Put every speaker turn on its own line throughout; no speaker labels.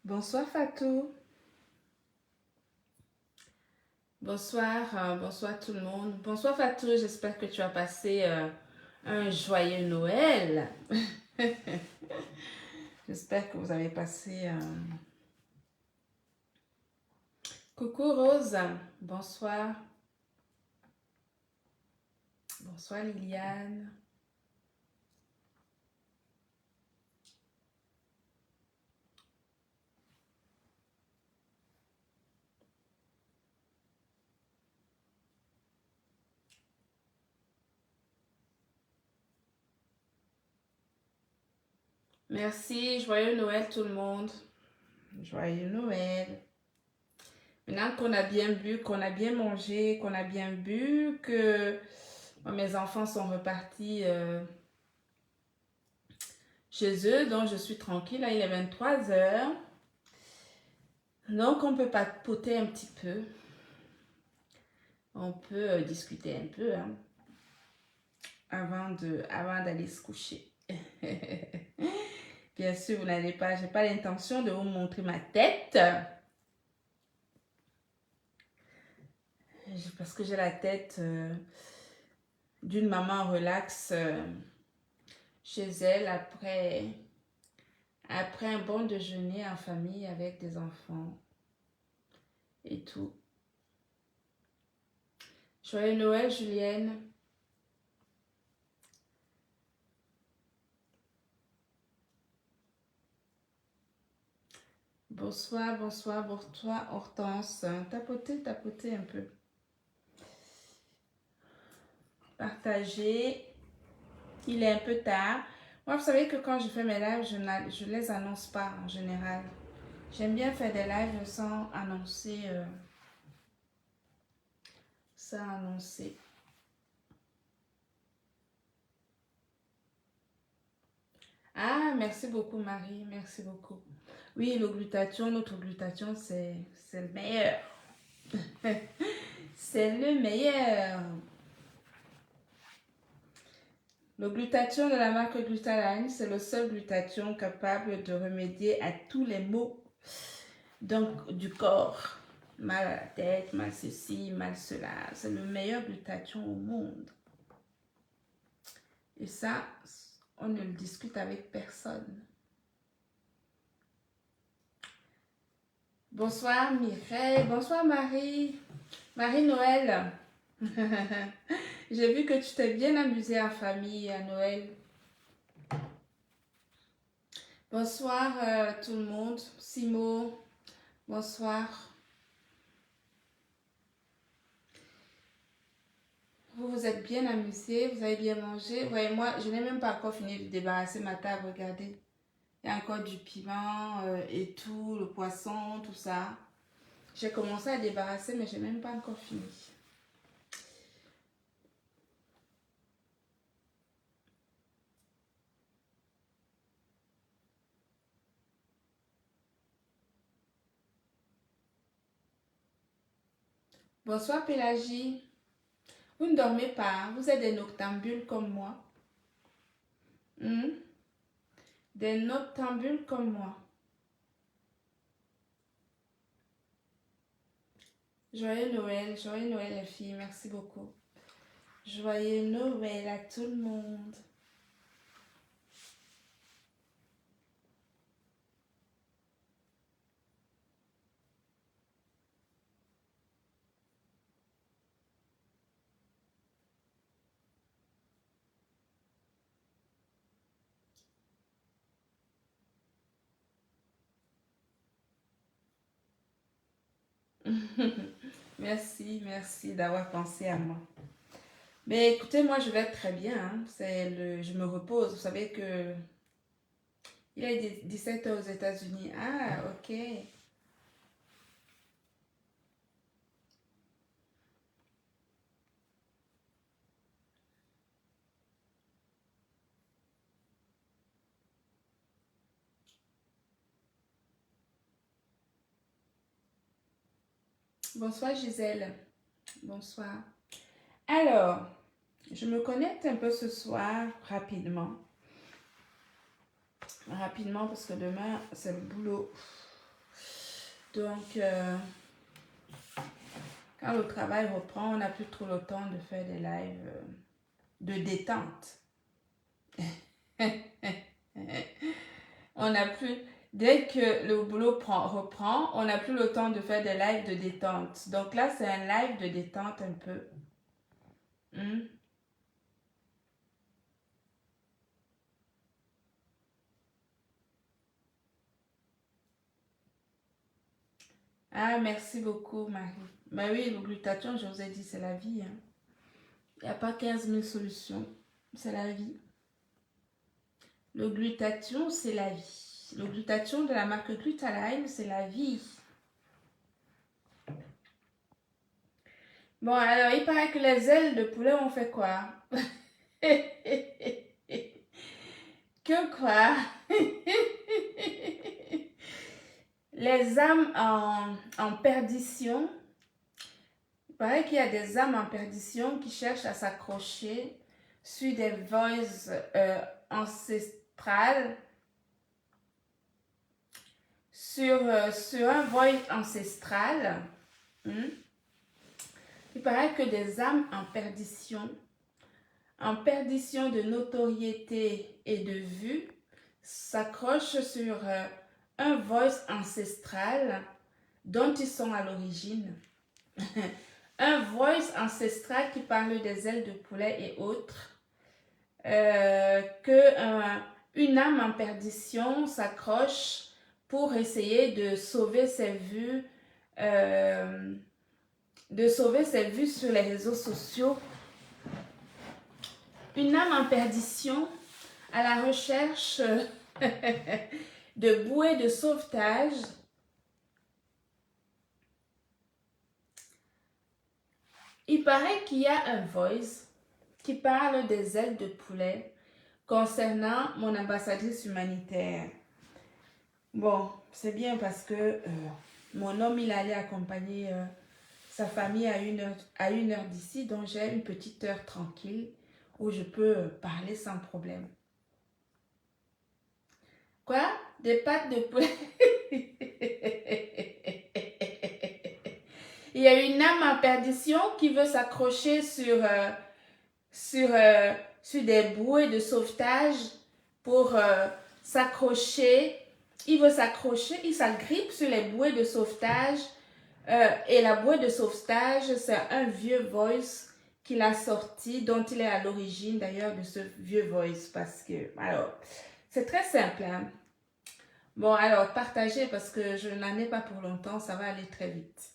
Bonsoir Fatou. Bonsoir, bonsoir tout le monde. Bonsoir Fatou, j'espère que tu as passé un joyeux Noël. J'espère que vous avez passé... Coucou Rose, bonsoir. Bonsoir Liliane. Merci, joyeux Noël tout le monde. Joyeux Noël. Maintenant qu'on a bien bu, qu'on a bien mangé, qu'on a bien bu, que mes enfants sont repartis chez eux, donc je suis tranquille. Là, il est 23 heures. Donc, on peut papoter un petit peu. On peut discuter un peu hein, avant d'aller se coucher. Bien sûr, vous n'allez pas, j'ai pas l'intention de vous montrer ma tête. Parce que j'ai la tête d'une maman relax chez elle après un bon déjeuner en famille avec des enfants et tout. Joyeux Noël, Julienne. Bonsoir, bonsoir, bonsoir, Hortense. Tapotez un peu. Partagez. Il est un peu tard. Moi, vous savez que quand je fais mes lives, je ne les annonce pas en général. J'aime bien faire des lives sans annoncer. Sans annoncer. Ah, merci beaucoup, Marie. Merci beaucoup. Oui, notre glutathion, c'est le meilleur. C'est le meilleur. Le glutathion de la marque Glutaline, c'est le seul glutathion capable de remédier à tous les maux du corps. Mal à la tête, mal ceci, mal cela. C'est le meilleur glutathion au monde. Et ça, on ne le discute avec personne. Bonsoir Mireille, bonsoir Marie. Marie-Noël. J'ai vu que tu t'es bien amusée en famille à Noël. Bonsoir tout le monde. Simo, bonsoir. Vous vous êtes bien amusés, vous avez bien mangé. Ouais, moi, je n'ai même pas encore fini de débarrasser ma table, regardez. Il y a encore du piment et tout, le poisson, tout ça. J'ai commencé à débarrasser, mais je n'ai même pas encore fini. Bonsoir Pélagie. Vous ne dormez pas, hein? Vous êtes des noctambules comme moi. Des noctambules comme moi. Joyeux Noël les filles, merci beaucoup. Joyeux Noël à tout le monde. Merci, merci d'avoir pensé à moi. Mais écoutez, moi je vais être très bien. Hein. Je me repose. Vous savez que il est 17 heures aux États-Unis. Ah, ok. Bonsoir Gisèle. Bonsoir. Alors, je me connecte un peu ce soir rapidement. Rapidement parce que demain c'est le boulot. Donc, quand le travail reprend, on n'a plus trop le temps de faire des lives de détente. On n'a plus, dès que le boulot reprend, on n'a plus le temps de faire des lives de détente. Donc là, c'est un live de détente un peu. Ah, merci beaucoup, Marie. Mais oui, le glutathion, je vous ai dit, c'est la vie. Hein. Il n'y a pas 15 000 solutions. C'est la vie. Le glutathion, c'est la vie. Le glutathion de la marque Glutalign, c'est la vie. Bon, alors, il paraît que les ailes de poulet ont fait quoi? Que quoi? Les âmes en perdition. Il paraît qu'il y a des âmes en perdition qui cherchent à s'accrocher sur des voices ancestrales. Sur un voile ancestral. Il paraît que des âmes en perdition de notoriété et de vue, s'accrochent sur un voice ancestral dont ils sont à l'origine. Un voice ancestral qui parle des ailes de poulet et autres. Une âme en perdition s'accroche pour essayer de sauver ses vues, sur les réseaux sociaux. Une âme en perdition à la recherche de bouées de sauvetage. Il paraît qu'il y a un voice qui parle des ailes de poulet concernant mon ambassadrice humanitaire. Bon, c'est bien parce que mon homme, il allait accompagner sa famille à une heure d'ici, donc j'ai une petite heure tranquille où je peux parler sans problème. Quoi? Des pattes de poulet? Il y a une âme en perdition qui veut s'accrocher sur des bouées de sauvetage pour s'accrocher. Il veut s'accrocher, il s'agrippe sur les bouées de sauvetage. Et la bouée de sauvetage, c'est un vieux voice qu'il a sorti, dont il est à l'origine d'ailleurs de ce vieux voice. Parce que, alors, c'est très simple. Hein? Bon, alors, partagez parce que je n'en ai pas pour longtemps, ça va aller très vite.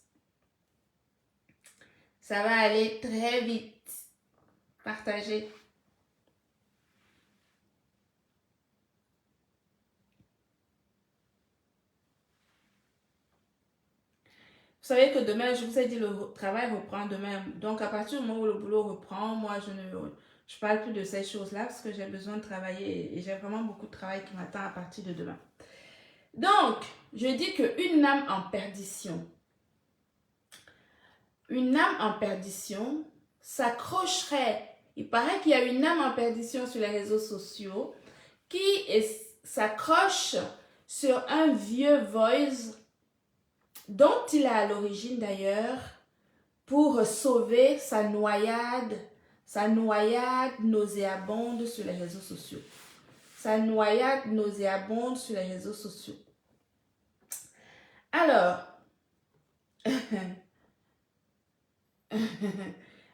Ça va aller très vite. Partagez. Vous savez que demain, je vous ai dit, le travail reprend demain. Donc, à partir du moment où le boulot reprend, moi, je parle plus de ces choses-là parce que j'ai besoin de travailler et j'ai vraiment beaucoup de travail qui m'attend à partir de demain. Donc, je dis qu'une âme en perdition, s'accrocherait. Il paraît qu'il y a une âme en perdition sur les réseaux sociaux qui s'accroche sur un vieux voice dont il est à l'origine d'ailleurs pour sauver sa noyade nauséabonde sur les réseaux sociaux. Sa noyade nauséabonde sur les réseaux sociaux. Alors,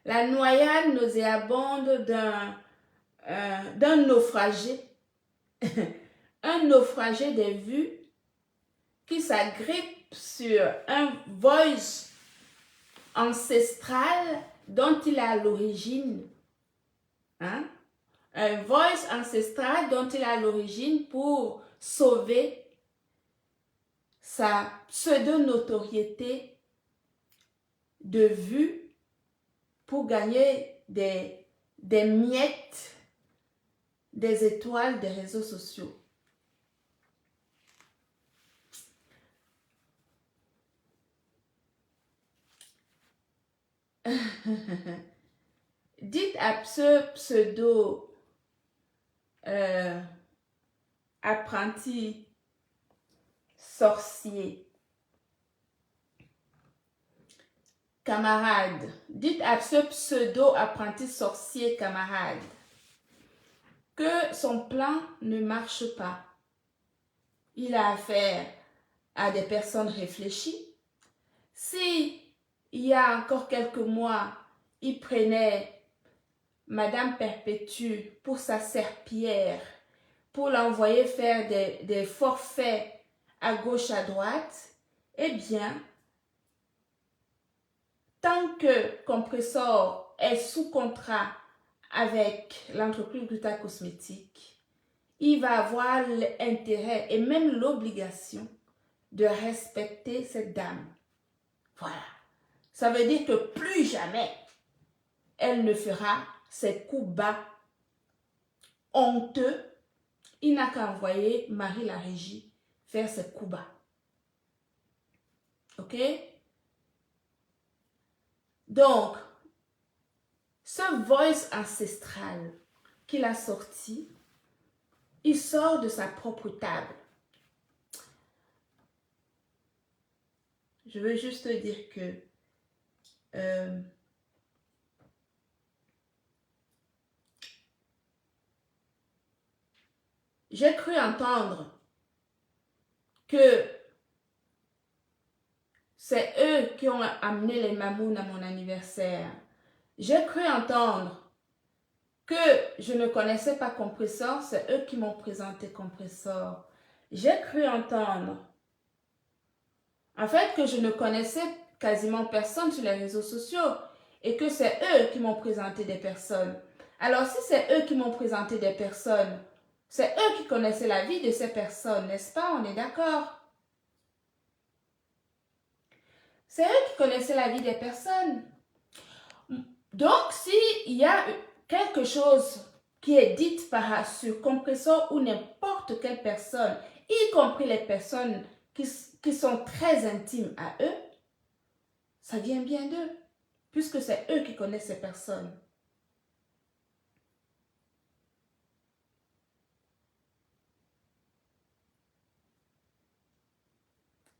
la noyade nauséabonde d'un naufragé, un naufragé des vues qui s'agrippe sur un voice ancestral dont il est à l'origine. Hein? Un voice ancestral dont il est à l'origine pour sauver sa pseudo-notoriété de vue pour gagner des miettes, des étoiles des réseaux sociaux. Dites à ce pseudo apprenti sorcier camarade, dites à ce pseudo-apprenti sorcier camarade que son plan ne marche pas. Il a affaire à des personnes réfléchies. Si il y a encore quelques mois, il prenait Madame Perpétue pour sa serpillière, pour l'envoyer faire des forfaits à gauche, à droite, eh bien, tant que Compressor est sous contrat avec l'entreprise Gluta Cosmétique, il va avoir l'intérêt et même l'obligation de respecter cette dame. Voilà. Ça veut dire que plus jamais elle ne fera ses coups bas honteux. Il n'a qu'à envoyer Marie la Régie faire ses coups bas. Ok? Donc, ce voice ancestral qu'il a sorti, il sort de sa propre table. Je veux juste dire que j'ai cru entendre que c'est eux qui ont amené les mamounes à mon anniversaire. J'ai cru entendre que je ne connaissais pas Compressor, c'est eux qui m'ont présenté Compressor. J'ai cru entendre, en fait, que je ne connaissais quasiment personne sur les réseaux sociaux et que c'est eux qui m'ont présenté des personnes. Alors, si c'est eux qui m'ont présenté des personnes, c'est eux qui connaissaient la vie de ces personnes, n'est-ce pas? On est d'accord? C'est eux qui connaissaient la vie des personnes. Donc, s'il y a quelque chose qui est dit sur Compressor ou n'importe quelle personne, y compris les personnes qui sont très intimes à eux, ça vient bien d'eux, puisque c'est eux qui connaissent ces personnes.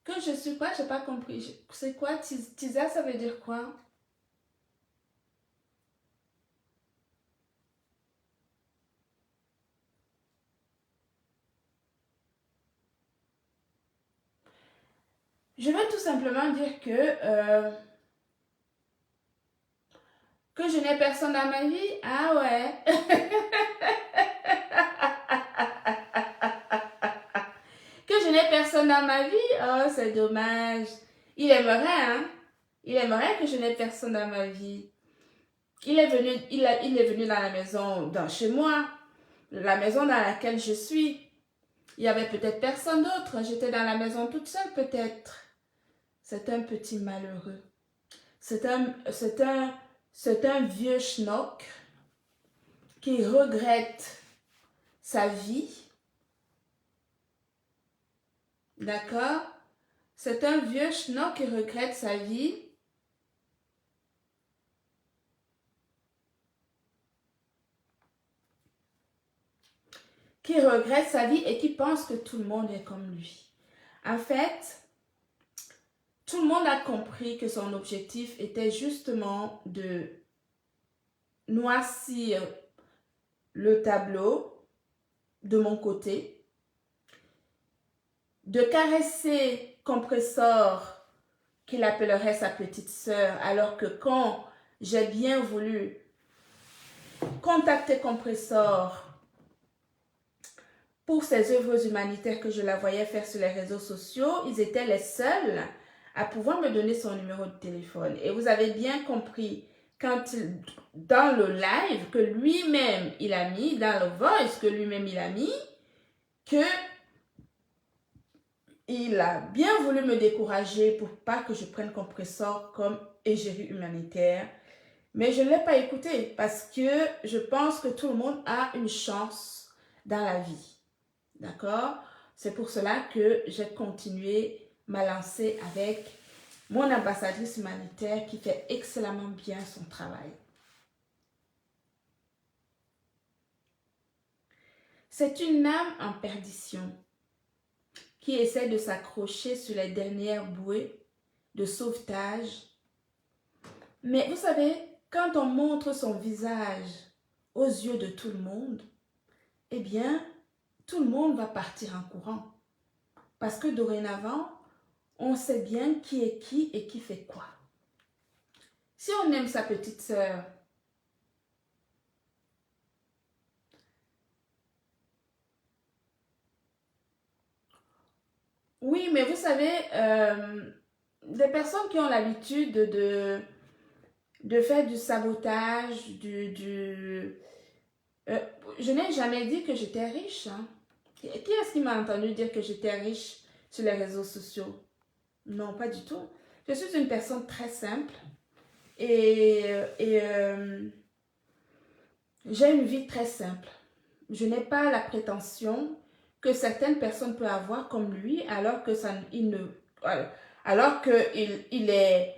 Que je suis quoi? Je n'ai pas compris. C'est quoi? Tisa, ça veut dire quoi? Je veux tout simplement dire que je n'ai personne dans ma vie. Ah ouais. Que je n'ai personne dans ma vie. Oh, c'est dommage. Il aimerait, hein. Il aimerait que je n'ai personne dans ma vie. Il est venu dans la maison, chez moi, la maison dans laquelle je suis. Il y avait peut-être personne d'autre. J'étais dans la maison toute seule, peut-être. C'est un petit malheureux. C'est un vieux schnock qui regrette sa vie. D'accord? C'est un vieux schnock qui regrette sa vie. Qui regrette sa vie et qui pense que tout le monde est comme lui. En fait, tout le monde a compris que son objectif était justement de noircir le tableau de mon côté, de caresser Compressor qu'il appellerait sa petite sœur, alors que quand j'ai bien voulu contacter Compressor pour ses œuvres humanitaires que je la voyais faire sur les réseaux sociaux, ils étaient les seuls à pouvoir me donner son numéro de téléphone. Et vous avez bien compris, dans le live que lui-même il a mis, dans le voice que lui-même il a mis, que il a bien voulu me décourager pour pas que je prenne Compressor comme égérie humanitaire. Mais je ne l'ai pas écouté parce que je pense que tout le monde a une chance dans la vie. D'accord? C'est pour cela que j'ai continué ma lancée avec mon ambassadrice humanitaire qui fait excellemment bien son travail. C'est une âme en perdition qui essaie de s'accrocher sur les dernières bouées de sauvetage Mais vous savez, quand on montre son visage aux yeux de tout le monde, eh bien, tout le monde va partir en courant. Parce que dorénavant, on sait bien qui est qui et qui fait quoi. Si on aime sa petite sœur, oui, mais vous savez, des personnes qui ont l'habitude de faire du sabotage, euh, je n'ai jamais dit que j'étais riche. Hein. Qui est-ce qui m'a entendu dire que j'étais riche sur les réseaux sociaux? Non, pas du tout. Je suis une personne très simple et, j'ai une vie très simple. Je n'ai pas la prétention que certaines personnes peuvent avoir comme lui, alors que ça, il ne, alors que il est,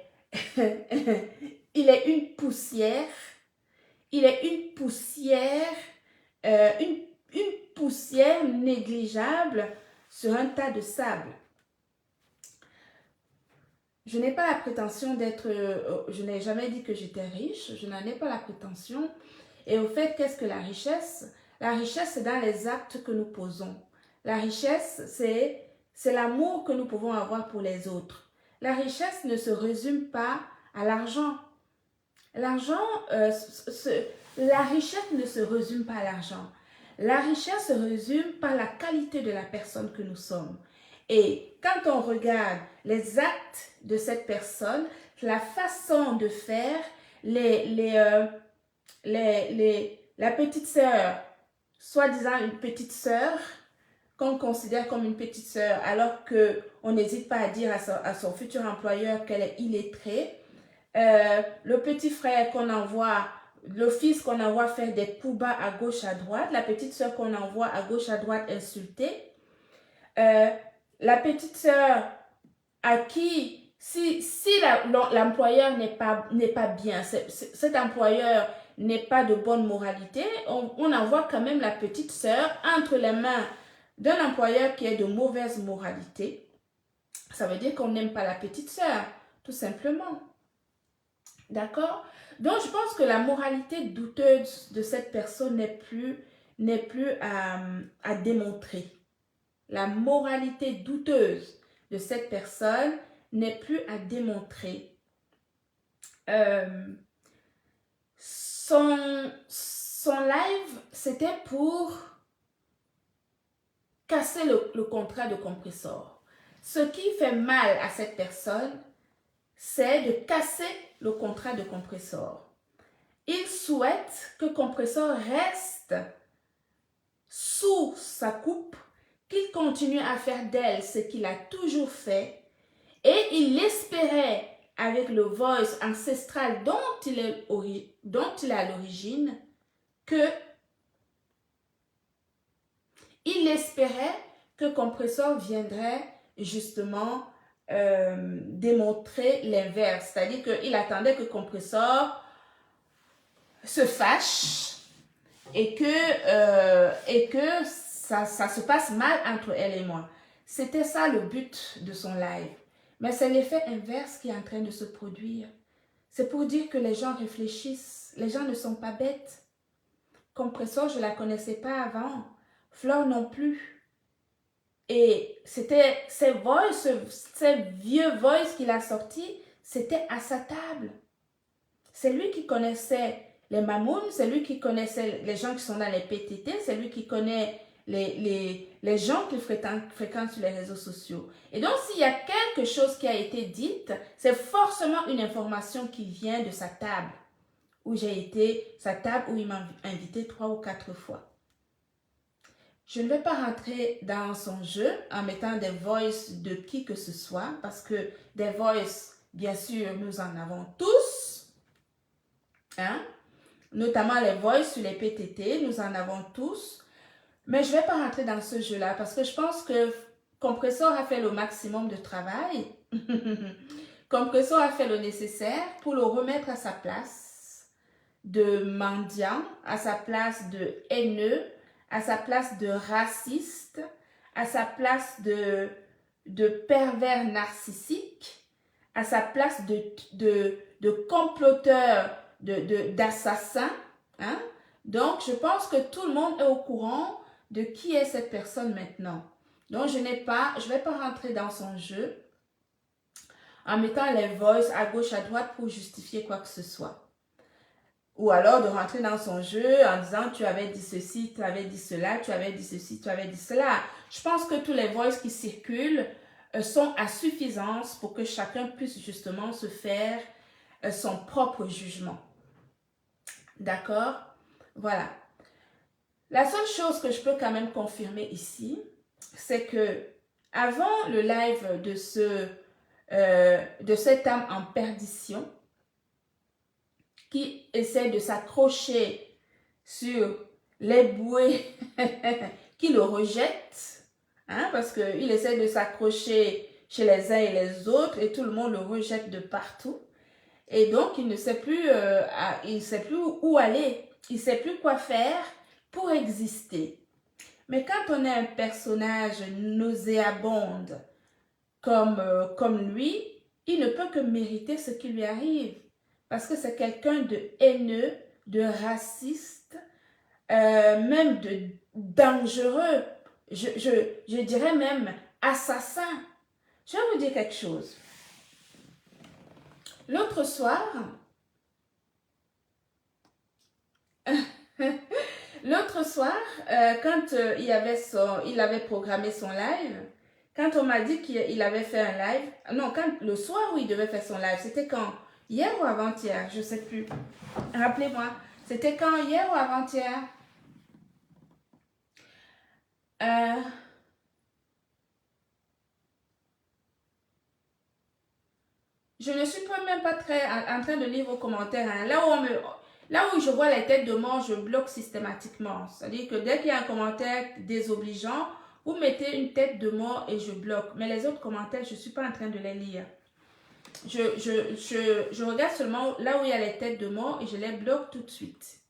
il est une poussière, il est une poussière, une poussière négligeable sur un tas de sable. Je n'ai pas la prétention d'être, je n'ai jamais dit que j'étais riche, je n'en ai pas la prétention. Et au fait, qu'est-ce que la richesse? La richesse, c'est dans les actes que nous posons. La richesse, c'est l'amour que nous pouvons avoir pour les autres. La richesse ne se résume pas à l'argent. L'argent, la richesse ne se résume pas à l'argent. La richesse se résume par la qualité de la personne que nous sommes. Et quand on regarde les actes de cette personne, la façon de faire, la petite sœur, soi-disant une petite sœur, qu'on considère comme une petite sœur, alors qu'on n'hésite pas à dire à son futur employeur qu'elle est illettrée, le petit frère qu'on envoie, le fils qu'on envoie faire des coups bas à gauche, à droite, la petite sœur qu'on envoie à gauche, à droite insulter, la petite sœur à qui, si l'employeur n'est pas bien, cet employeur n'est pas de bonne moralité, on envoie quand même la petite sœur entre les mains d'un employeur qui est de mauvaise moralité. Ça veut dire qu'on n'aime pas la petite sœur, tout simplement. D'accord? Donc, je pense que la moralité douteuse de cette personne n'est plus à démontrer. La moralité douteuse de cette personne n'est plus à démontrer. Son live, c'était pour casser le contrat de compresseur. Ce qui fait mal à cette personne, c'est de casser le contrat de compresseur. Il souhaite que compresseur reste sous sa coupe, qu'il continue à faire d'elle ce qu'il a toujours fait, et il espérait, avec le voice ancestral dont il est à l'origine, que il espérait que compresseur viendrait justement démontrer l'inverse. C'est-à-dire qu'il attendait que compresseur se fâche et que ça se passe mal entre elle et moi. C'était ça le but de son live. Mais c'est l'effet inverse qui est en train de se produire. C'est pour dire que les gens réfléchissent. Les gens ne sont pas bêtes. Compresseur, je ne la connaissais pas avant. Flore non plus. Et c'était ces vieux voice qu'il a sortis, c'était à sa table. C'est lui qui connaissait les mamounes, c'est lui qui connaissait les gens qui sont dans les PTT, c'est lui qui connaît les gens qu'il fréquente sur les réseaux sociaux. Et donc, s'il y a quelque chose qui a été dite, c'est forcément une information qui vient de sa table, où j'ai été, sa table où il m'a invité 3 ou 4 fois. Je ne vais pas rentrer dans son jeu en mettant des voices de qui que ce soit, parce que des voices, bien sûr, nous en avons tous, hein? Notamment les voices sur les PTT, nous en avons tous. Mais je ne vais pas rentrer dans ce jeu-là, parce que je pense que Compresseur a fait le maximum de travail. Compresseur a fait le nécessaire pour le remettre à sa place de mendiant, à sa place de haineux, à sa place de raciste, à sa place de pervers narcissique, à sa place de de comploteurs, d'assassins. Hein? Donc, je pense que tout le monde est au courant de qui est cette personne maintenant. Donc, je ne vais pas rentrer dans son jeu en mettant les voices à gauche, à droite pour justifier quoi que ce soit. Ou alors de rentrer dans son jeu en disant tu avais dit ceci, tu avais dit cela, tu avais dit ceci, tu avais dit cela. Je pense que tous les voices qui circulent sont à suffisance pour que chacun puisse justement se faire son propre jugement. D'accord? Voilà. La seule chose que je peux quand même confirmer ici, c'est que avant le live de cette âme en perdition qui essaie de s'accrocher sur les bouées qui le rejettent, hein, parce qu'il essaie de s'accrocher chez les uns et les autres et tout le monde le rejette de partout. Et donc, il ne sait plus, où aller, il ne sait plus quoi faire pour exister. Mais quand on est un personnage nauséabonde comme lui, il ne peut que mériter ce qui lui arrive. Parce que c'est quelqu'un de haineux, de raciste, même de dangereux. Je dirais même assassin. Je vais vous dire quelque chose. L'autre soir, quand il avait programmé son live, quand on m'a dit qu'il avait fait un live, non, le soir où il devait faire son live, c'était quand? Hier ou avant-hier? Je ne sais plus. Rappelez-moi, c'était quand? Hier ou avant-hier? Je ne suis même pas très en train de lire vos commentaires. Hein. Là où je vois les têtes de mort, je bloque systématiquement. C'est-à-dire que dès qu'il y a un commentaire désobligeant, vous mettez une tête de mort et je bloque. Mais les autres commentaires, je ne suis pas en train de les lire. Je regarde seulement là où il y a les têtes de mort et je les bloque tout de suite.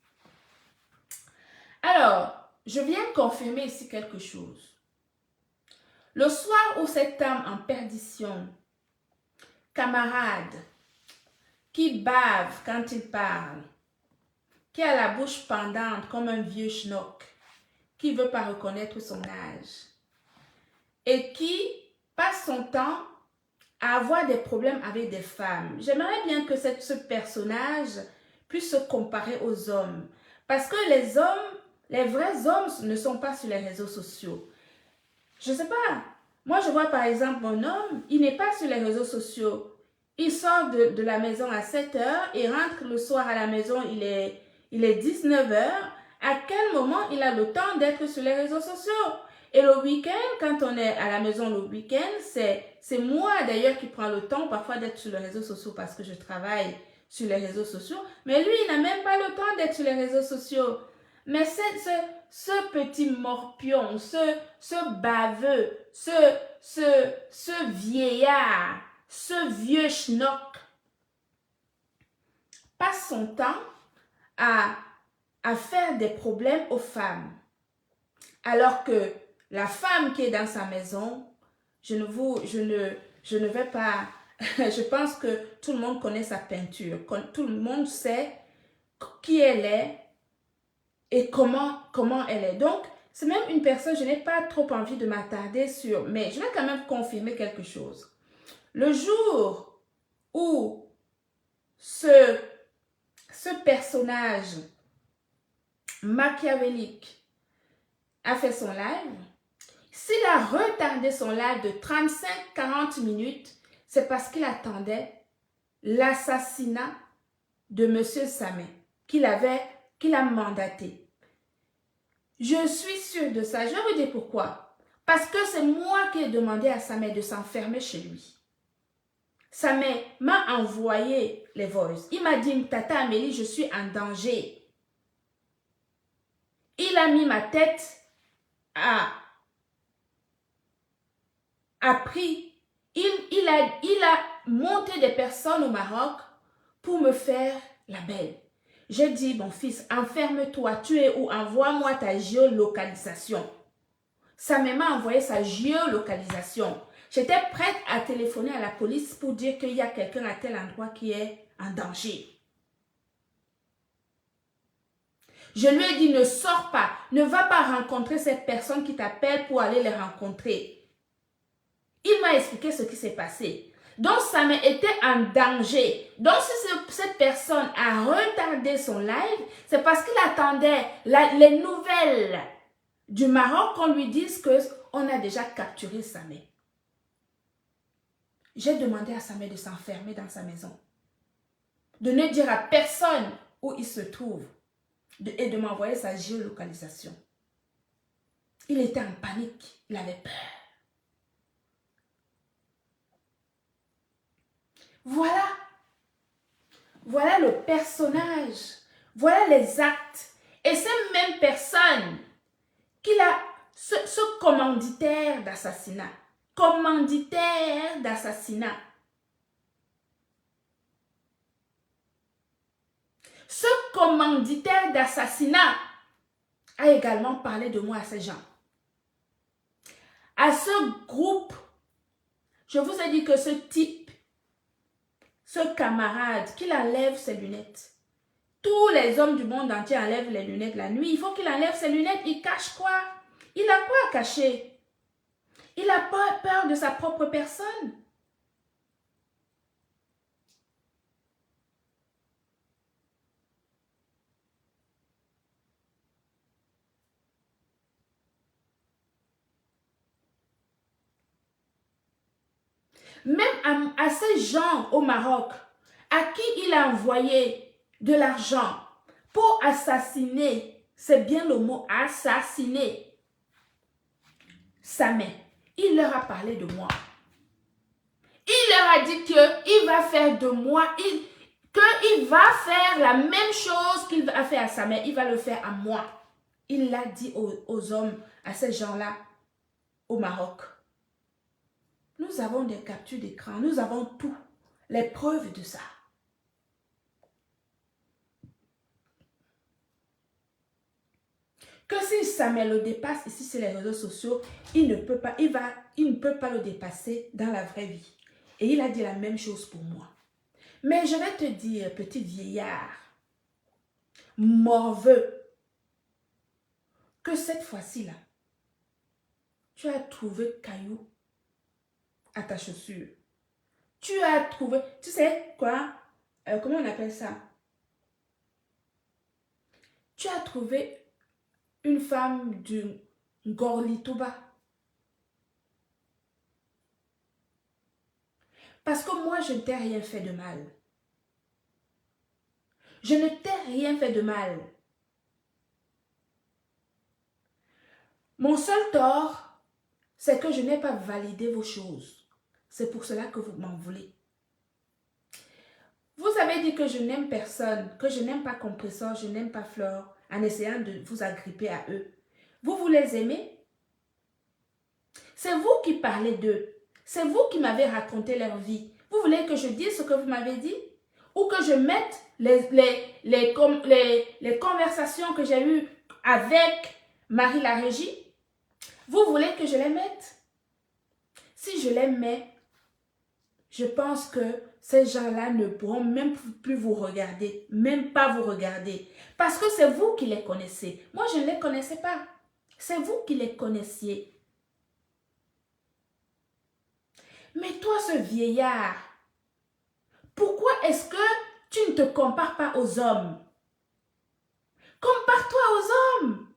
Alors, je viens confirmer ici quelque chose. Le soir où cette âme en perdition, camarade, qui bave quand il parle, qui a la bouche pendante comme un vieux schnock, qui ne veut pas reconnaître son âge et qui passe son temps à avoir des problèmes avec des femmes. J'aimerais bien que ce personnage puisse se comparer aux hommes. Parce que les hommes, les vrais hommes ne sont pas sur les réseaux sociaux. Je ne sais pas. Moi, je vois par exemple mon homme, il n'est pas sur les réseaux sociaux. Il sort de la maison à 7 h et rentre le soir à la maison, il est 19 h. À quel moment il a le temps d'être sur les réseaux sociaux? Et le week-end, quand on est à la maison le week-end, c'est moi d'ailleurs qui prends le temps parfois d'être sur les réseaux sociaux parce que je travaille sur les réseaux sociaux. Mais lui, il n'a même pas le temps d'être sur les réseaux sociaux. Mais ce petit morpion, ce baveux, ce vieillard, ce vieux schnock passe son temps à faire des problèmes aux femmes. Alors que la femme qui est dans sa maison, je ne vais pas, je pense que tout le monde connaît sa peinture, tout le monde sait qui elle est et comment elle est. Donc, c'est même une personne, je n'ai pas trop envie de m'attarder sur, mais je vais quand même confirmer quelque chose. Le jour où ce personnage machiavélique a fait son live, s'il a retardé son live de 35-40 minutes, c'est parce qu'il attendait l'assassinat de M. Samet, qu'il a mandaté. Je suis sûre de ça. Je vais vous dire pourquoi. Parce que c'est moi qui ai demandé à Samet de s'enfermer chez lui. Samet m'a envoyé les voices. Il m'a dit, Tata Amélie, je suis en danger. Il a mis ma tête à prix. Il a monté des personnes au Maroc pour me faire la belle. J'ai dit, mon fils, enferme-toi, tu es où? Envoie-moi ta géolocalisation. Samet m'a envoyé sa géolocalisation. J'étais prête à téléphoner à la police pour dire qu'il y a quelqu'un à tel endroit qui est en danger. Je lui ai dit, ne sors pas, ne va pas rencontrer ces personnes qui t'appellent pour aller les rencontrer. Il m'a expliqué ce qui s'est passé. Donc, ça m'a été en danger. Donc, si cette personne a retardé son live, c'est parce qu'il attendait les nouvelles du Maroc qu'on lui dise qu'on a déjà capturé Samé. J'ai demandé à Samé de s'enfermer dans sa maison, de ne dire à personne où il se trouve et de m'envoyer sa géolocalisation. Il était en panique, il avait peur. Voilà le personnage, voilà les actes. Et ces mêmes personnes qu'il a, ce commanditaire d'assassinat, ce commanditaire d'assassinat a également parlé de moi à ces gens. À ce groupe, je vous ai dit que ce type, ce camarade, qu'il enlève ses lunettes. Tous les hommes du monde entier enlèvent les lunettes la nuit. Il faut qu'il enlève ses lunettes. Il cache quoi? Il a quoi à cacher? Il n'a pas peur de sa propre personne. Même à ces gens au Maroc, à qui il a envoyé de l'argent pour assassiner, c'est bien le mot assassiner, Samé, il leur a parlé de moi. Il leur a dit qu'il va faire de moi, qu'il va faire la même chose qu'il a fait à Samé, il va le faire à moi. Il l'a dit aux hommes, à ces gens-là, au Maroc. Nous avons des captures d'écran, nous avons tout, les preuves de ça. Que si Samuel le dépasse ici sur les réseaux sociaux, il ne peut pas le dépasser dans la vraie vie. Et il a dit la même chose pour moi. Mais je vais te dire, petit vieillard, morveux, que cette fois-ci là, tu as trouvé caillou à ta chaussure. Tu as trouvé, tu sais quoi, comment on appelle ça? Tu as trouvé une femme du Gorlitouba. Parce que moi, je ne t'ai rien fait de mal. Je ne t'ai rien fait de mal. Mon seul tort, c'est que je n'ai pas validé vos choses. C'est pour cela que vous m'en voulez. Vous avez dit que je n'aime personne, que je n'aime pas Compressor, je n'aime pas Fleur, en essayant de vous agripper à eux. Vous les aimez? C'est vous qui parlez d'eux. C'est vous qui m'avez raconté leur vie. Vous voulez que je dise ce que vous m'avez dit? Ou que je mette les conversations que j'ai eues avec Marie la Régie? Vous voulez que je les mette? Si je les mets, je pense que ces gens-là ne pourront même plus vous regarder, même pas vous regarder. Parce que c'est vous qui les connaissez. Moi, je ne les connaissais pas. C'est vous qui les connaissiez. Mais toi, ce vieillard, pourquoi est-ce que tu ne te compares pas aux hommes? Compare-toi aux hommes.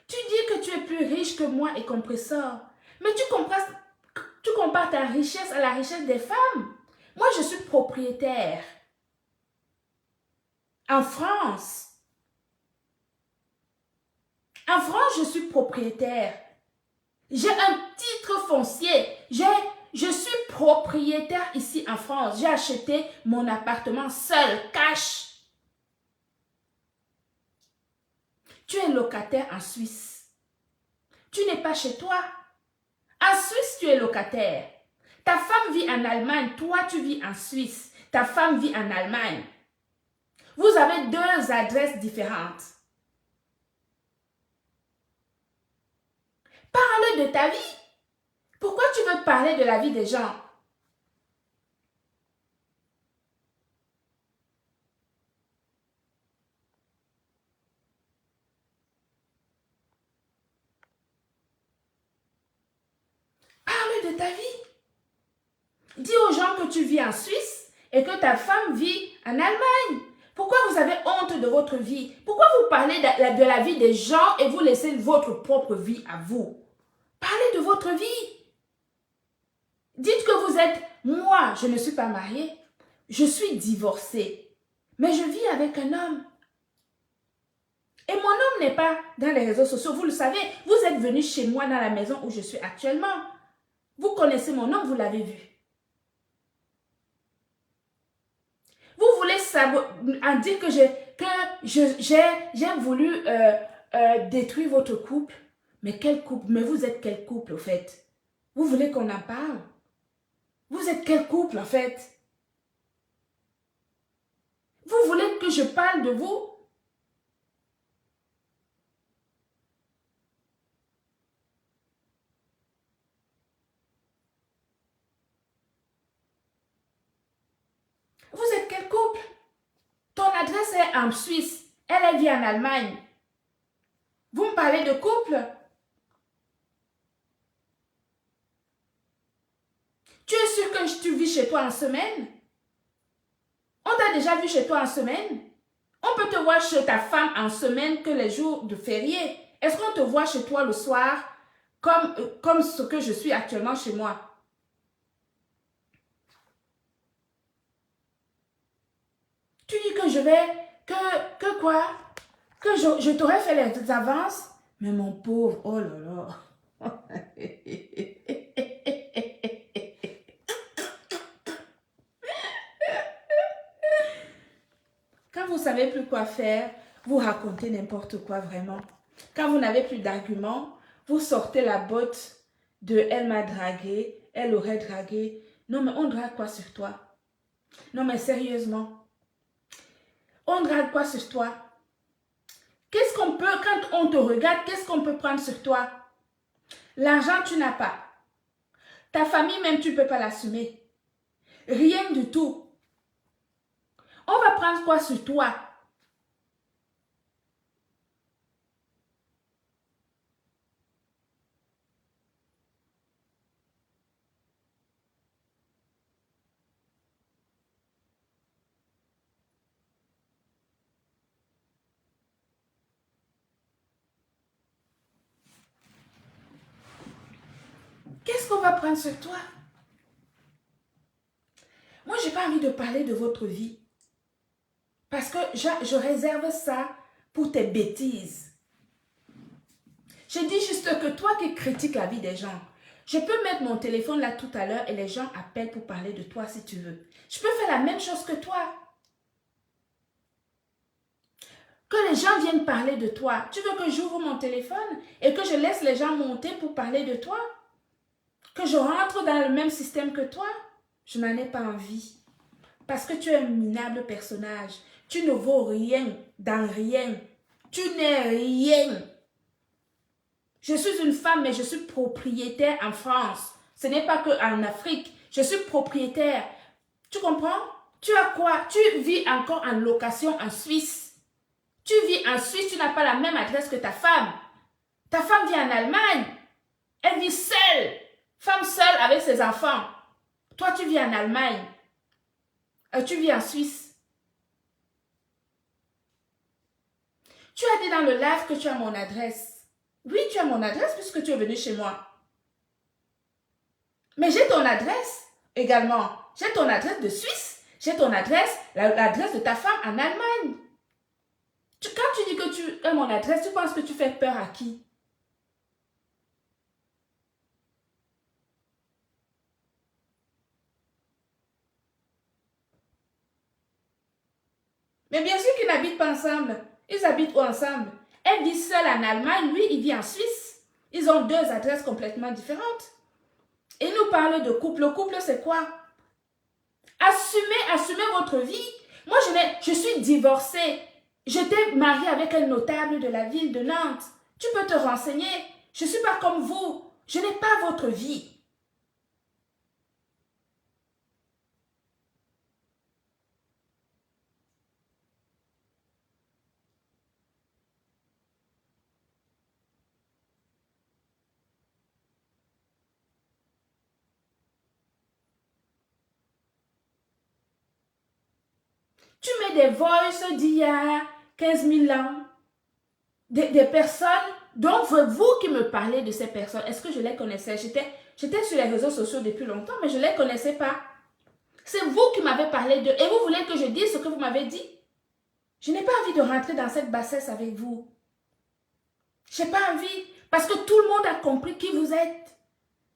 Tu dis que tu es plus riche que moi et Compressor. Mais tu compares ta richesse à la richesse des femmes. Moi, je suis propriétaire. En France. En France, je suis propriétaire. J'ai un titre foncier. Je suis propriétaire ici en France. J'ai acheté mon appartement seul, cash. Tu es locataire en Suisse. Tu n'es pas chez toi. En Suisse, tu es locataire. Ta femme vit en Allemagne, toi tu vis en Suisse. Ta femme vit en Allemagne. Vous avez deux adresses différentes. Parle de ta vie. Pourquoi tu veux parler de la vie des gens? ta vie. Dis aux gens que tu vis en Suisse et que ta femme vit en Allemagne. Pourquoi vous avez honte de votre vie? Pourquoi vous parlez de la vie des gens et vous laissez votre propre vie à vous? Parlez de votre vie. Dites que vous êtes, moi, je ne suis pas mariée, je suis divorcée, mais je vis avec un homme. Et mon homme n'est pas dans les réseaux sociaux, vous le savez, vous êtes venu chez moi dans la maison où je suis actuellement. Vous connaissez mon homme, vous l'avez vu. Vous voulez en dire que j'ai voulu détruire votre couple. Mais quel couple? Mais vous êtes quel couple, au fait? Vous voulez qu'on en parle? Vous êtes quel couple, en fait? Vous voulez que je parle de vous? Vous êtes quel couple? Ton adresse est en Suisse. Elle vit en Allemagne. Vous me parlez de couple? Tu es sûr que tu vis chez toi en semaine? On t'a déjà vu chez toi en semaine? On peut te voir chez ta femme en semaine que les jours de férié. Est-ce qu'on te voit chez toi le soir comme ce que je suis actuellement chez moi? Tu dis que je vais, que quoi? Que je t'aurais fait les avances? Mais mon pauvre, oh là là. Quand vous ne savez plus quoi faire, vous racontez n'importe quoi vraiment. Quand vous n'avez plus d'arguments, vous sortez la botte de elle m'a dragué, elle aurait dragué. Non mais on drague quoi sur toi? Non mais sérieusement. On drague quoi sur toi? Qu'est-ce qu'on peut, quand on te regarde, qu'est-ce qu'on peut prendre sur toi? L'argent, tu n'as pas. Ta famille même, tu ne peux pas l'assumer. Rien du tout. On va prendre quoi sur toi? Qu'est-ce qu'on va prendre sur toi? Moi, je n'ai pas envie de parler de votre vie. Parce que je réserve ça pour tes bêtises. Je dis juste que toi qui critiques la vie des gens, je peux mettre mon téléphone là tout à l'heure et les gens appellent pour parler de toi si tu veux. Je peux faire la même chose que toi. Que les gens viennent parler de toi. Tu veux que j'ouvre mon téléphone et que je laisse les gens monter pour parler de toi? Que je rentre dans le même système que toi? Je n'en ai pas envie. Parce que tu es un minable personnage. Tu ne vaux rien dans rien. Tu n'es rien. Je suis une femme, mais je suis propriétaire en France. Ce n'est pas qu'en Afrique. Je suis propriétaire. Tu comprends? Tu as quoi? Tu vis encore en location en Suisse. Tu vis en Suisse, tu n'as pas la même adresse que ta femme. Ta femme vit en Allemagne. Elle vit seule. Femme seule avec ses enfants. Toi, tu vis en Allemagne. Tu vis en Suisse. Tu as dit dans le live que tu as mon adresse. Oui, tu as mon adresse puisque tu es venu chez moi. Mais j'ai ton adresse également. J'ai ton adresse de Suisse. J'ai ton adresse, l'adresse de ta femme en Allemagne. Quand tu dis que tu as mon adresse, tu penses que tu fais peur à qui? Mais bien sûr qu'ils n'habitent pas ensemble. Ils habitent où ensemble? Elle vit seule en Allemagne, lui, il vit en Suisse. Ils ont deux adresses complètement différentes. Et nous parlons de couple. Le couple, c'est quoi? Assumez votre vie. Moi, je suis divorcée. J'étais mariée avec un notable de la ville de Nantes. Tu peux te renseigner. Je ne suis pas comme vous. Je n'ai pas votre vie. Tu mets des voices d'il y a 15 000 ans. Des personnes, donc vous qui me parlez de ces personnes, est-ce que je les connaissais? J'étais sur les réseaux sociaux depuis longtemps, mais je ne les connaissais pas. C'est vous qui m'avez parlé d'eux et vous voulez que je dise ce que vous m'avez dit? Je n'ai pas envie de rentrer dans cette bassesse avec vous. Je n'ai pas envie parce que tout le monde a compris qui vous êtes.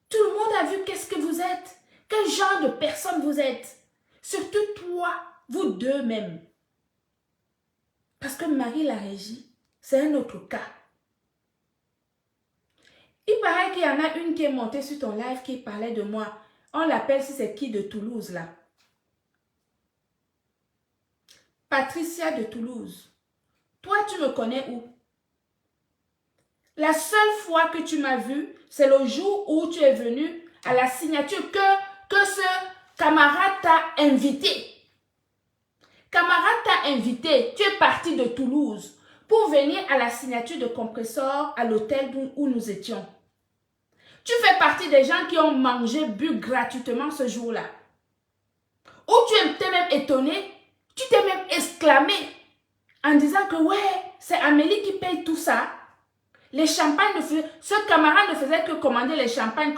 Tout le monde a vu qu'est-ce que vous êtes. Quel genre de personne vous êtes. Surtout toi, vous deux même. Parce que Marie la Régie, c'est un autre cas. Il paraît qu'il y en a une qui est montée sur ton live qui parlait de moi. On l'appelle, si c'est qui de Toulouse là? Patricia de Toulouse. Toi, tu me connais où? La seule fois que tu m'as vu, c'est le jour où tu es venu à la signature que ce camarade t'a invité. Camarade t'a invité, tu es parti de Toulouse pour venir à la signature de Compressor à l'hôtel où nous étions. Tu fais partie des gens qui ont mangé, bu gratuitement ce jour-là. Ou tu t'es même étonné, tu t'es même exclamé en disant que ouais, c'est Amélie qui paye tout ça. Les champagnes, ce camarade ne faisait que commander les champagnes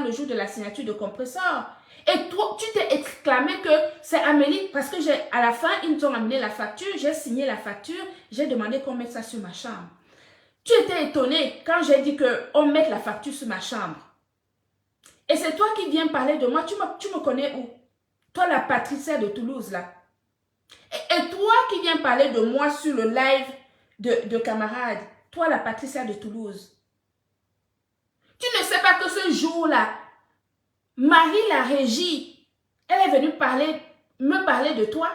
le jour de la signature de Compressor. Et toi, tu t'es exclamé que c'est Amélie, parce que à la fin, ils nous ont amené la facture, j'ai signé la facture, j'ai demandé qu'on mette ça sur ma chambre. Tu étais étonné quand j'ai dit qu'on mette la facture sur ma chambre. Et c'est toi qui viens parler de moi, tu me connais où? Toi, la Patricia de Toulouse, là. Et toi qui viens parler de moi sur le live de camarades, toi, la Patricia de Toulouse. Tu ne sais pas que ce jour-là, Marie la Régie, elle est venue me parler de toi.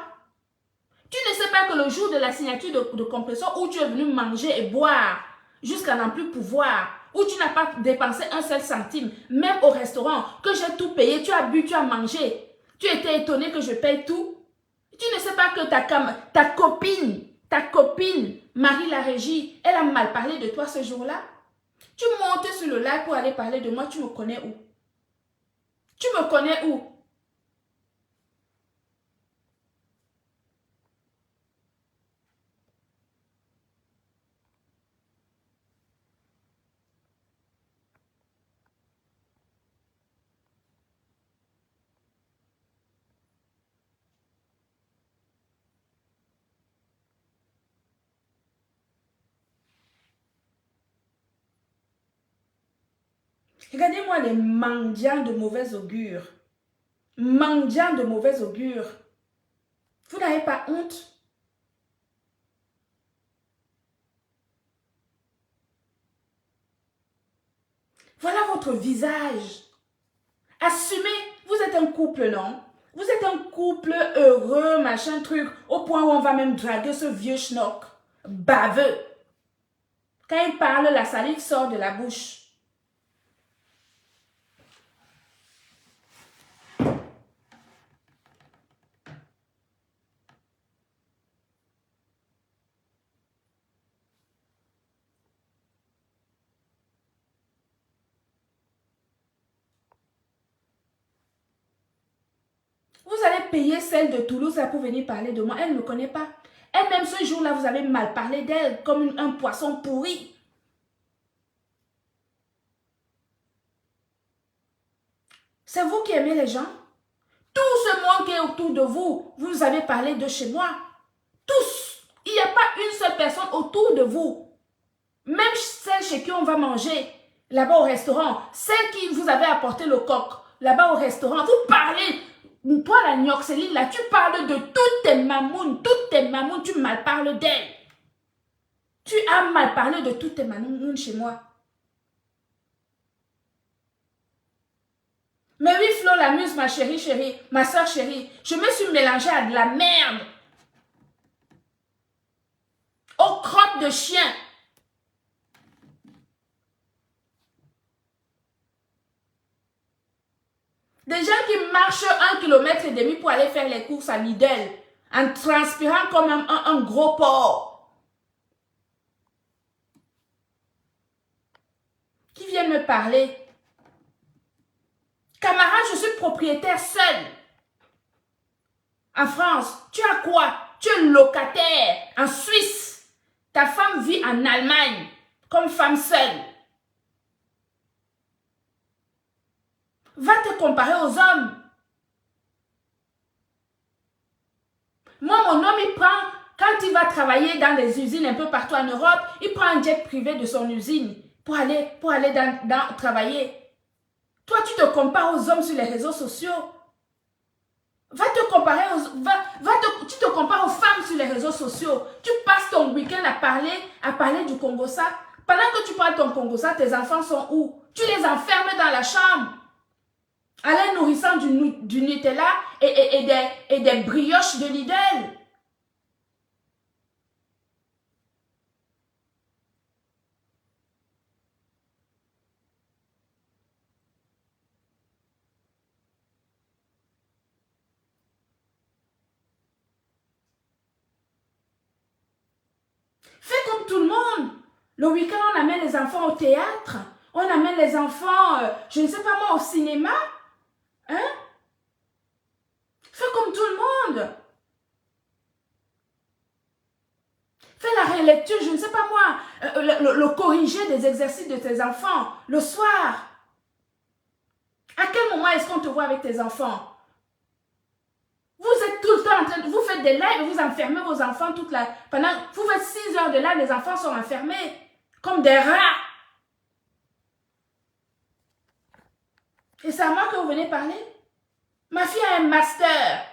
Tu ne sais pas que le jour de la signature de Compressor où tu es venu manger et boire jusqu'à n'en plus pouvoir, où tu n'as pas dépensé un seul centime, même au restaurant, que j'ai tout payé, tu as bu, tu as mangé. Tu étais étonné que je paye tout. Tu ne sais pas que ta copine, Marie la Régie, elle a mal parlé de toi ce jour-là. Tu montes sur le live pour aller parler de moi, tu me connais où? Tu me connais où? Regardez-moi les mendiants de mauvais augure. Mendiants de mauvais augure. Vous n'avez pas honte? Voilà votre visage. Assumez, vous êtes un couple, non? Vous êtes un couple heureux, machin truc, au point où on va même draguer ce vieux schnock, baveux. Quand il parle, la salive sort de la bouche. Vous allez payer celle de Toulouse là pour venir parler de moi. Elle ne me connaît pas. Elle-même, ce jour-là, vous avez mal parlé d'elle comme un poisson pourri. C'est vous qui aimez les gens. Tout ce monde qui est autour de vous, vous avez parlé de chez moi. Tous. Il n'y a pas une seule personne autour de vous. Même celle chez qui on va manger, là-bas au restaurant, celle qui vous avait apporté le coq, là-bas au restaurant, vous parlez. Toi, la Nioxéline, là, tu parles de toutes tes mamounes, tu mal parles d'elles. Tu as mal parlé de toutes tes mamounes chez moi. Mais oui, Flo, l'amuse, ma chérie, ma soeur chérie, je me suis mélangée à de la merde. Aux crottes de chien. Des gens qui marchent 1,5 km pour aller faire les courses à Lidl, en transpirant comme un gros porc. Qui viennent me parler. Camarade, je suis propriétaire seul. en France. Tu as quoi? Tu es locataire en Suisse. Ta femme vit en Allemagne comme femme seule. Va te comparer aux hommes. Moi, mon homme, il prend, quand il va travailler dans des usines un peu partout en Europe, il prend un jet privé de son usine pour aller travailler. Toi, tu te compares aux hommes sur les réseaux sociaux. Va te comparer tu te compares aux femmes sur les réseaux sociaux. Tu passes ton week-end à parler du Congo-Ça. Pendant que tu parles ton Congo-Ça, tes enfants sont où? Tu les enfermes dans la chambre. En les nourrissant du Nutella et des brioches de Lidl. Fais comme tout le monde. Le week-end, on amène les enfants au théâtre. On amène les enfants, je ne sais pas moi, au cinéma. Hein? Fais comme tout le monde. Fais la relecture, je ne sais pas moi, le corriger des exercices de tes enfants le soir. À quel moment est-ce qu'on te voit avec tes enfants? Vous êtes tout le temps en train de... Vous faites des lives et vous enfermez vos enfants toute la... Vous faites 6 heures de live, les enfants sont enfermés comme des rats. Et c'est à moi que vous venez parler? Ma fille a un master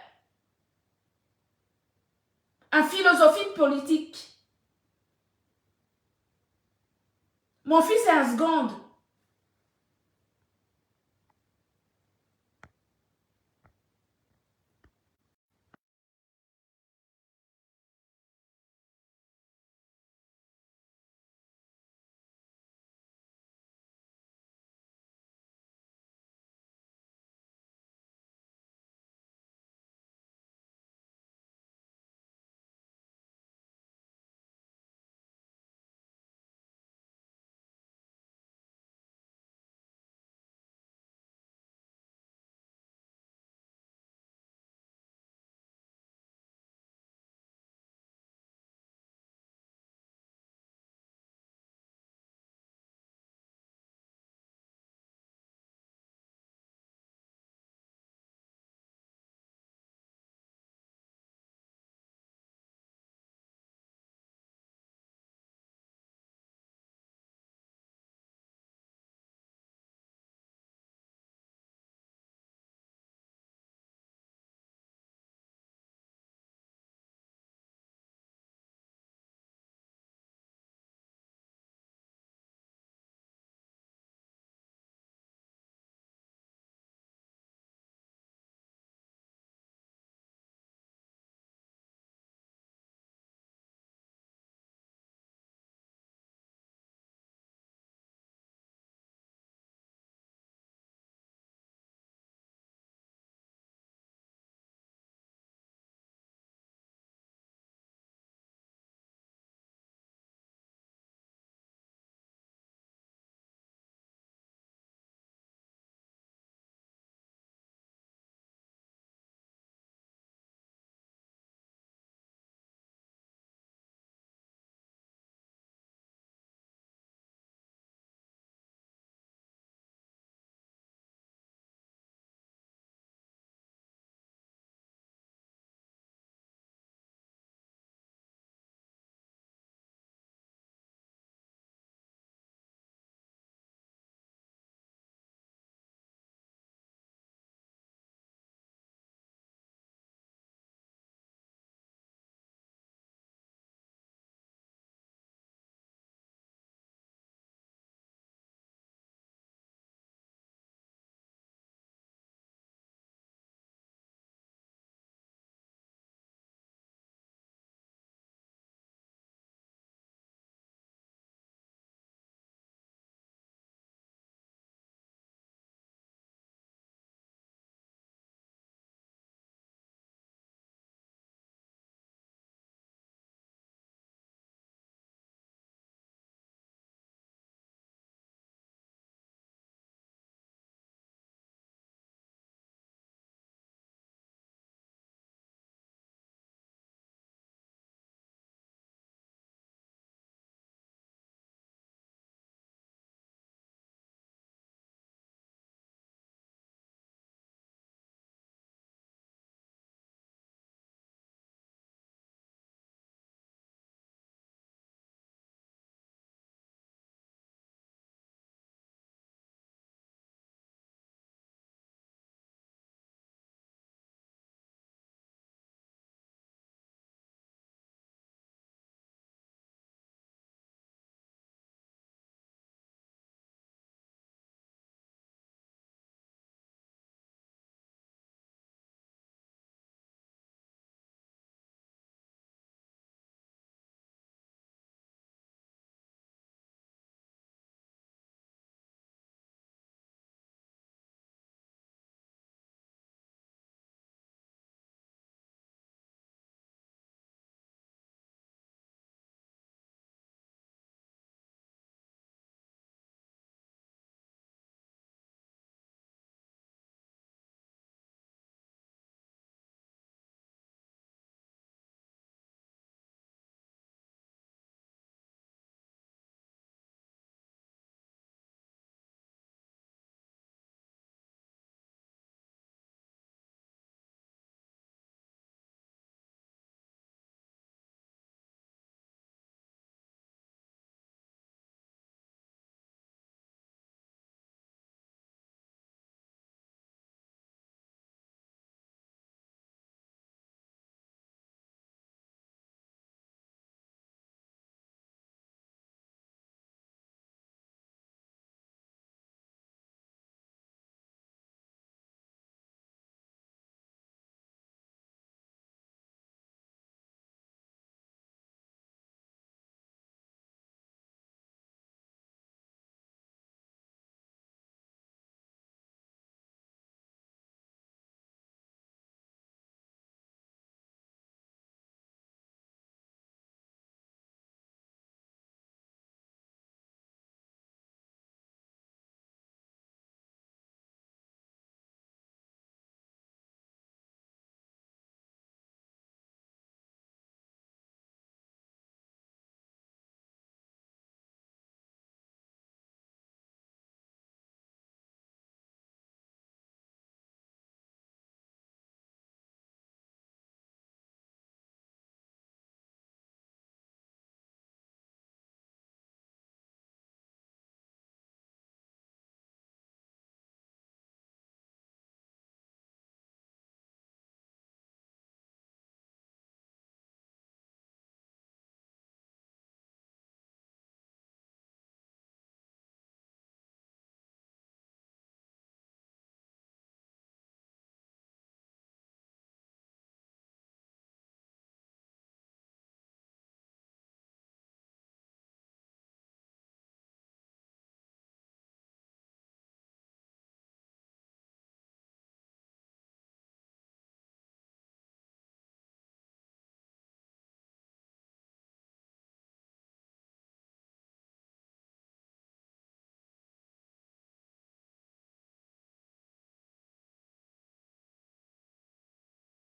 en philosophie politique. Mon fils est en seconde.